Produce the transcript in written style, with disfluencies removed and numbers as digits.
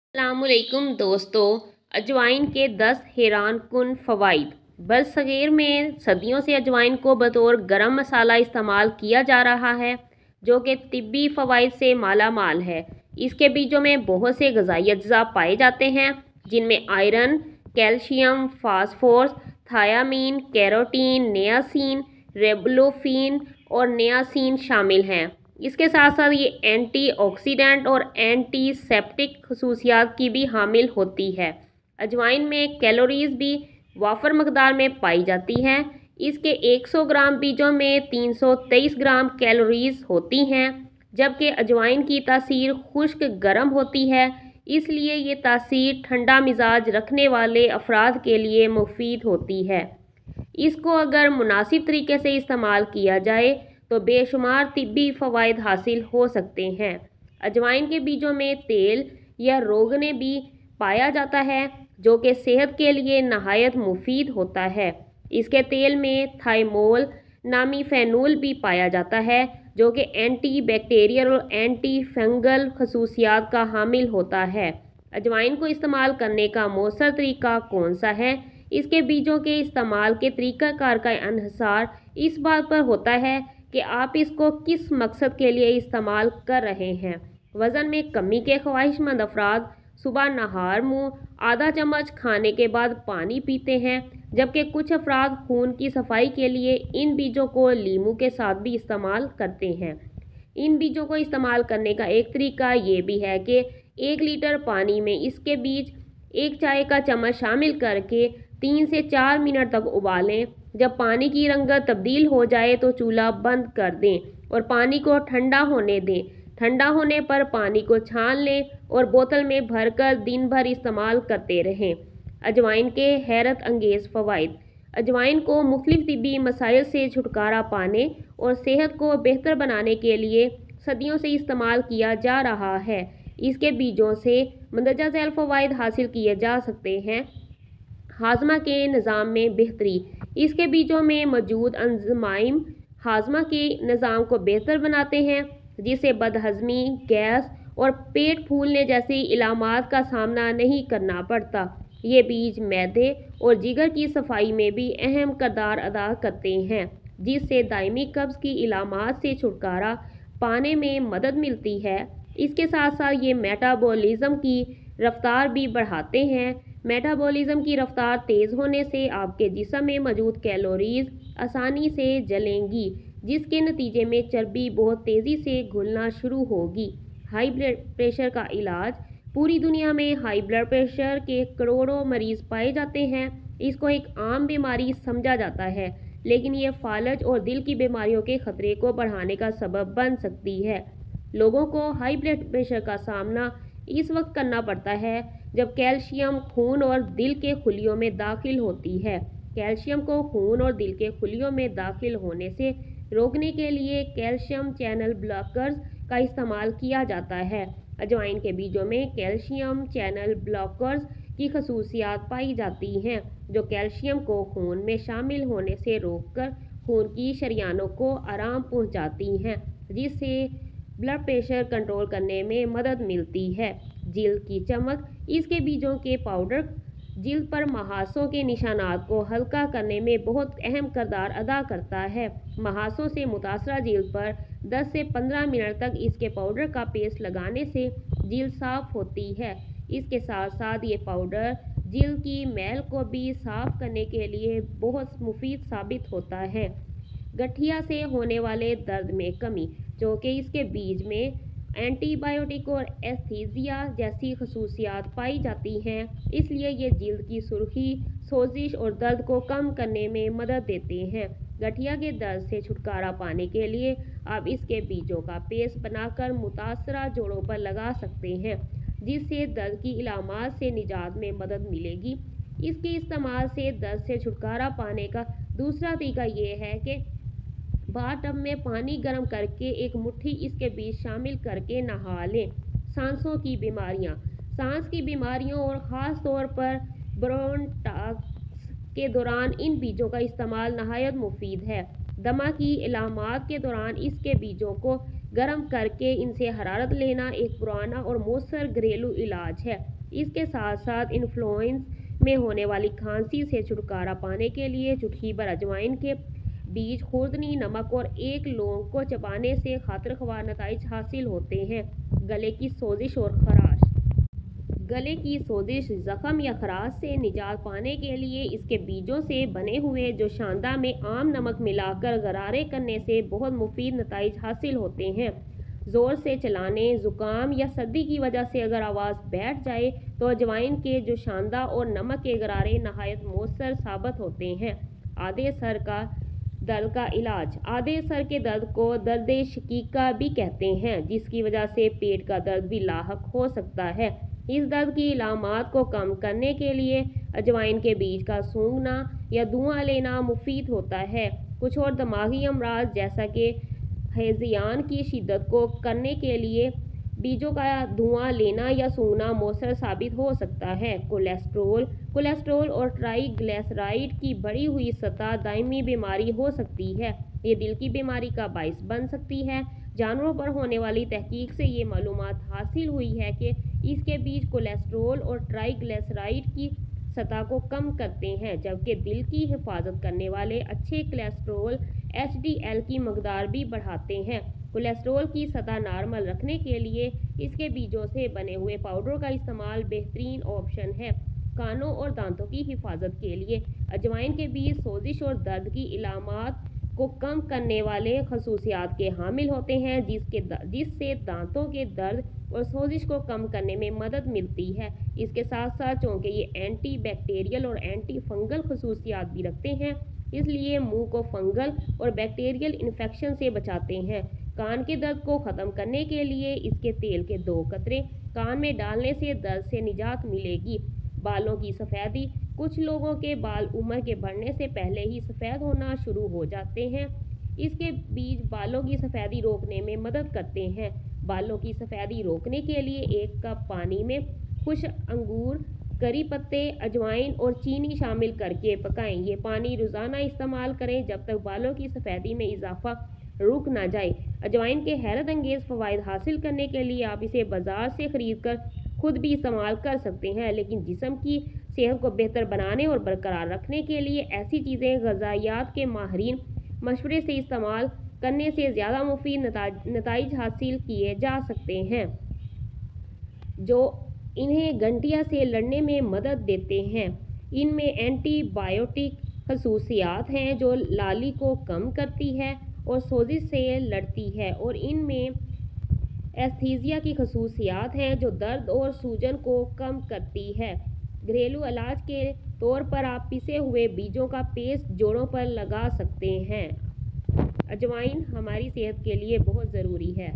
अस्सलाम वालेकुम दोस्तों। अजवाइन के 10 हैरान कुन फ़वाइद। बरसग़ीर में सदियों से अजवाइन को बतौर गरम मसाला इस्तेमाल किया जा रहा है, जो कि तिब्बी फ़वाइद से माला माल है। इसके बीजों में बहुत से ग़िज़ाई अज्जा पाए जाते हैं, जिनमें iron, calcium, phosphorus, thiamine, carotene, niacin, riboflavin और नियासिन शामिल हैं। इसके साथ साथ ये एंटीऑक्सीडेंट और एंटीसेप्टिक खसूसियात की भी हामिल होती है। अजवाइन में कैलोरीज भी वाफर मकदार में पाई जाती हैं। इसके 100 ग्राम बीजों में 323 ग्राम कैलोरीज होती हैं, जबकि अजवाइन की तासीर खुश्क गर्म होती है, इसलिए ये तासीर ठंडा मिजाज रखने वाले अफराद के लिए मुफीद होती है। इसको अगर मुनासिब तरीके से इस्तेमाल किया जाए तो बेशुमार तिब्बी फ़वाइद हासिल हो सकते हैं। अजवाइन के बीजों में तेल या रोगने भी पाया जाता है, जो कि सेहत के लिए नहायत मुफीद होता है। इसके तेल में थाइमोल नामी फ़ेनोल भी पाया जाता है, जो कि एंटी बैक्टीरियल और एंटी फंगल खसूसियात का हामिल होता है। अजवाइन को इस्तेमाल करने का मौसर तरीका कौन सा है? इसके बीजों के इस्तेमाल के तरीक़ाकार का इन्हिसार इस बात पर होता है कि आप इसको किस मकसद के लिए इस्तेमाल कर रहे हैं। वज़न में कमी के ख्वाहिशमंद अफराद सुबह नहार मुँह आधा चम्मच खाने के बाद पानी पीते हैं, जबकि कुछ अफराद खून की सफाई के लिए इन बीजों को लीमू के साथ भी इस्तेमाल करते हैं। इन बीजों को इस्तेमाल करने का एक तरीका ये भी है कि 1 लीटर पानी में इसके बीज 1 चाय का चम्मच शामिल करके 3 से 4 मिनट तक उबालें। जब पानी की रंगत तब्दील हो जाए तो चूल्हा बंद कर दें और पानी को ठंडा होने दें। ठंडा होने पर पानी को छान लें और बोतल में भरकर दिन भर इस्तेमाल करते रहें। अजवाइन के हैरत अंगेज़ फ़वाइद। अजवाइन को मुख्तलिफ तिब्बी मसाइल से छुटकारा पाने और सेहत को बेहतर बनाने के लिए सदियों से इस्तेमाल किया जा रहा है। इसके बीजों से मंदरजा झैल फ़वाइद हासिल किए जा सकते हैं। हाजमा के निज़ाम में बेहतरी। इसके बीजों में मौजूद एंजाइम हाजमा के निज़ाम को बेहतर बनाते हैं, जिससे बदहज़मी, गैस और पेट फूलने जैसी इलामात का सामना नहीं करना पड़ता। ये बीज मैदे और जिगर की सफाई में भी अहम किरदार अदा करते हैं, जिससे दायमी कब्ज़ की इलामात से छुटकारा पाने में मदद मिलती है। इसके साथ साथ ये मेटाबॉलिज़्म की रफ्तार भी बढ़ाते हैं। मेटाबॉलिज़्म की रफ्तार तेज़ होने से आपके जिस्म में मौजूद कैलोरीज आसानी से जलेंगी, जिसके नतीजे में चर्बी बहुत तेज़ी से घुलना शुरू होगी। हाई ब्लड प्रेशर का इलाज। पूरी दुनिया में हाई ब्लड प्रेशर के करोड़ों मरीज़ पाए जाते हैं। इसको एक आम बीमारी समझा जाता है, लेकिन ये फालज और दिल की बीमारियों के ख़तरे को बढ़ाने का सबब बन सकती है। लोगों को हाई ब्लड प्रेशर का सामना इस वक्त करना पड़ता है जब कैल्शियम खून और दिल के खुलियों में दाखिल होती है। कैल्शियम को खून और दिल के खुलियों में दाखिल होने से रोकने के लिए कैल्शियम चैनल ब्लॉकर्स का इस्तेमाल किया जाता है। अजवाइन के बीजों में कैल्शियम चैनल ब्लॉकर्स की खसूसियात पाई जाती हैं, जो कैल्शियम को खून में शामिल होने से रोककर खून की शरियानों को आराम पहुंचाती हैं, जिससे ब्लड प्रेशर कंट्रोल करने में मदद मिलती है। जिल्द की चमक। इसके बीजों के पाउडर जिल्द पर महासों के निशानात को हल्का करने में बहुत अहम किरदार अदा करता है। महासों से मुतासरा जिल्द पर 10 से 15 मिनट तक इसके पाउडर का पेस्ट लगाने से जिल्द साफ़ होती है। इसके साथ साथ ये पाउडर जिल्द की मैल को भी साफ़ करने के लिए बहुत मुफीद साबित होता है। गठिया से होने वाले दर्द में कमी, जो कि इसके बीज में एंटीबायोटिक और एस्थीजिया जैसी खसूसियात पाई जाती हैं, इसलिए ये जिल्द की सुर्खी, सोजिश और दर्द को कम करने में मदद देते हैं। गठिया के दर्द से छुटकारा पाने के लिए आप इसके बीजों का पेस्ट बनाकर मुतासरा जोड़ों पर लगा सकते हैं, जिससे दर्द की इलामात से निजात में मदद मिलेगी। इसके इस्तेमाल से दर्द से छुटकारा पाने का दूसरा तरीका ये है कि बाथ टब में पानी गर्म करके एक मुट्ठी इसके बीज शामिल करके नहा लें। सांसों की बीमारियां। सांस की बीमारियों और ख़ास तौर पर ब्रोंकाइटिस के दौरान इन बीजों का इस्तेमाल नहायत मुफीद है। दमा की इलामात के दौरान इसके बीजों को गर्म करके इनसे हरारत लेना एक पुराना और मौसर घरेलू इलाज है। اس کے ساتھ ساتھ انفلوئنزا میں ہونے والی کھانسی سے چھٹکارا پانے کے لیے چٹکی بھر اجوائن کے بیج، خوردنی، نمک اور ایک لونگ کو چبانے سے خاطر خواہ نتائج حاصل ہوتے ہیں۔ گلے کی سوزش اور خراش۔ گلے کی سوزش، زخم یا خراش سے نجات پانے کے لیے اس کے بیجوں سے بنے ہوئے جوشاندہ میں عام نمک ملا کر غرارے کرنے سے بہت مفید نتائج حاصل ہوتے ہیں۔ زور سے چلانے، زکام یا سردی کی وجہ سے اگر آواز بیٹھ جائے تو اجوائن کے جوشاندہ اور نمک کے غرارے نہایت مؤثر ثابت ہوتے ہیں۔ آدھے سر کا درد کا علاج۔ آدھے سر کے درد کو درد شقیقہ بھی کہتے ہیں، جس کی وجہ سے پیٹ کا درد بھی لاحق ہو سکتا ہے۔ اس درد کی علامات کو کم کرنے کے لیے اجوائن کے بیج کا سونگھنا یا دھواں لینا مفید ہوتا ہے۔ کچھ اور دماغی امراض جیسا کہ ہیذیان کی شدت کو کرنے کے لیے بیجوں کا دھواں لینا یا سونگھنا مؤثر ثابت ہو سکتا ہے۔ کولیسٹرول اور ٹرائی گلیسرائڈ کی بڑھی ہوئی سطح دائمی بیماری ہو سکتی ہے۔ یہ دل کی بیماری کا باعث بن سکتی ہے۔ جانوروں پر ہونے والی تحقیق سے یہ معلومات حاصل ہوئی ہے کہ اس کے بیج کولیسٹرول اور ٹرائی گلیسرائڈ کی سطح کو کم کرتے ہیں، جبکہ دل کی حفاظت کرنے والے اچھے کولیسٹرول HDL کی مقدار بھی بڑھاتے ہیں۔ کولیسٹرول کی سطح نارمل رکھنے کے لیے اس کے بیجوں سے بنے ہوئے پاؤڈر کا استعمال بہترین آپشن ہے۔ کانوں اور دانتوں کی حفاظت کے لیے اجوائن کے بیج سوزش اور درد کی علامات کو کم کرنے والے خصوصیات کے حامل ہوتے ہیں، جس سے دانتوں کے درد اور سوزش کو کم کرنے میں مدد ملتی ہے۔ اس کے ساتھ ساتھ چونکہ یہ اینٹی بیکٹیریل اور اینٹی فنگل خصوصیات بھی رکھتے ہیں، اس لیے منہ کو فنگل اور بیکٹیریل انفیکشن سے بچاتے ہیں۔ کان کے درد کو ختم کرنے کے لیے اس کے تیل کے 2 قطرے کان میں ڈالنے سے درد سے نجات ملے گی۔ بالوں کی سفیدی۔ کچھ لوگوں کے بال عمر کے بڑھنے سے پہلے ہی سفید ہونا شروع ہو جاتے ہیں۔ اس کے بیج بالوں کی سفیدی روکنے میں مدد کرتے ہیں۔ بالوں کی سفیدی روکنے کے لیے 1 کپ پانی میں خشک انگور، کری پتے، اجوائن اور چینی شامل کرکے پکائیں۔ یہ پانی روزانہ استعمال کریں جب تک بالوں کی سفیدی میں اضافہ رک نہ جائے۔ اجوائن کے حیرت انگیز فوائد حاصل کرنے کے لیے آپ اسے بازار سے خرید کر خود بھی استعمال کر سکتے ہیں، لیکن جسم کی صحت کو بہتر بنانے اور برقرار رکھنے کے لیے ایسی چیزیں غذائیات کے ماہرین مشورے سے استعمال کرنے سے زیادہ مفید نتائج حاصل کیے جا سکتے ہیں، جو انہیں گٹھیا سے لڑنے میں مدد دیتے ہیں۔ ان میں اینٹی بائیوٹک خصوصیات ہیں جو لالی کو کم کرتی ہے اور سوزش سے لڑتی ہے، اور ان میں اینستھیزیا کی خصوصیات ہیں جو درد اور سوجن کو کم کرتی ہے۔ گھریلو علاج کے طور پر آپ پسے ہوئے بیجوں کا پیسٹ جوڑوں پر لگا سکتے ہیں۔ اجوائن ہماری صحت کے لیے بہت ضروری ہے۔